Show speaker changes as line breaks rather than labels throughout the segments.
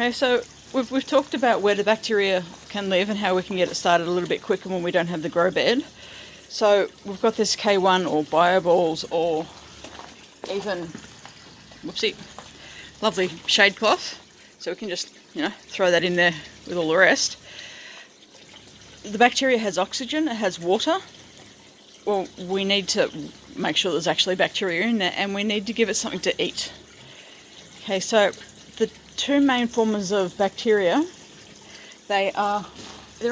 Okay, so we've talked about where the bacteria can live and how we can get it started a little bit quicker when we don't have the grow bed. So we've got this K1 or bio balls or even, whoopsie, lovely shade cloth. So we can just, throw that in there with all the rest. The bacteria has oxygen, it has water. Well, we need to make sure there's actually bacteria in there, and we need to give it something to eat. Okay, so the two main forms of bacteria, they're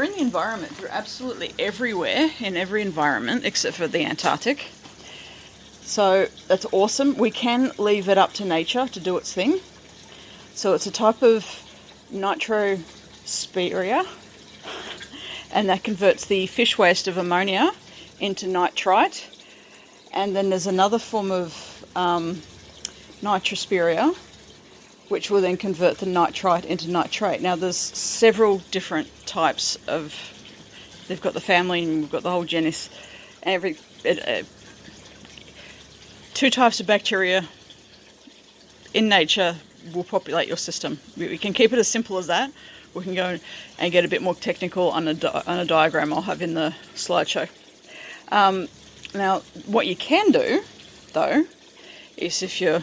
in the environment. They're absolutely everywhere in every environment except for the Antarctic. So that's awesome. We can leave it up to nature to do its thing. So it's a type of nitrospira, and that converts the fish waste of ammonia into nitrite. And then there's another form of nitrospira, which will then convert the nitrite into nitrate. Now there's several different types of, they've got the family and we've got the whole genus. Two types of bacteria in nature will populate your system. We can keep it as simple as that. We can go and get a bit more technical on a diagram I'll have in the slideshow. Now, what you can do, though, is if you're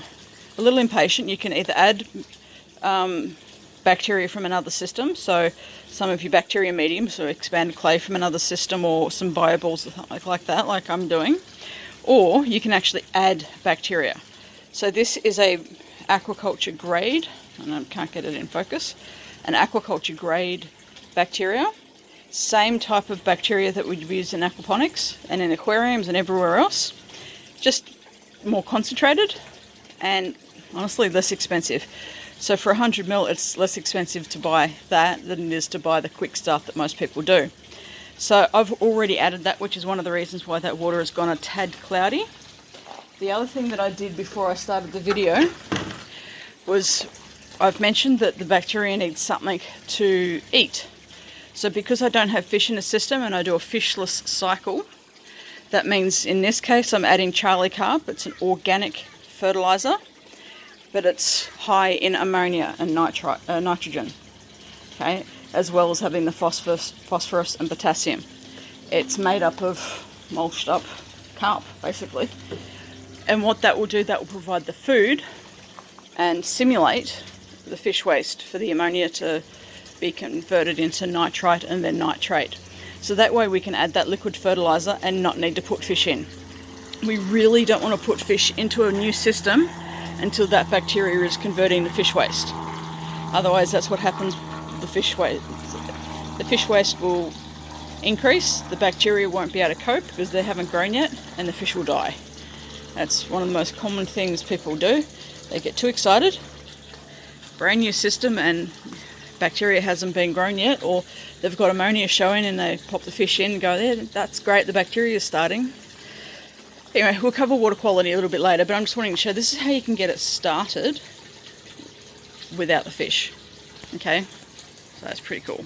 a little impatient, you can either add bacteria from another system, so some of your bacteria mediums, so expanded clay from another system, or some bioballs like that, like I'm doing, or you can actually add bacteria. So this is a aquaculture grade, and I can't get it in focus, an aquaculture grade bacteria. Same type of bacteria that we'd use in aquaponics and in aquariums and everywhere else, just more concentrated and honestly less expensive. So for 100 ml it's less expensive to buy that than it is to buy the quick stuff that most people do. So I've already added that, which is one of the reasons why that water has gone a tad cloudy. The other thing that I did before I started the video was I've mentioned that the bacteria needs something to eat. So because I don't have fish in the system and I do a fishless cycle, that means in this case I'm adding Charlie carp. It's an organic fertilizer, but it's high in ammonia and nitrogen, okay, as well as having the phosphorus and potassium. It's made up of mulched up carp, basically. And what that will do, that will provide the food and simulate the fish waste for the ammonia to be converted into nitrite and then nitrate. So that way we can add that liquid fertilizer and not need to put fish in. We really don't want to put fish into a new system until that bacteria is converting the fish waste. Otherwise that's what happens with the fish waste. The fish waste will increase, the bacteria won't be able to cope because they haven't grown yet, and the fish will die. That's one of the most common things people do. They get too excited, brand new system, and bacteria hasn't been grown yet, or they've got ammonia showing and they pop the fish in and go, there, that's great, the bacteria is starting. Anyway, we'll cover water quality a little bit later, but I'm just wanting to show this is how you can get it started without the fish. Okay, so that's pretty cool.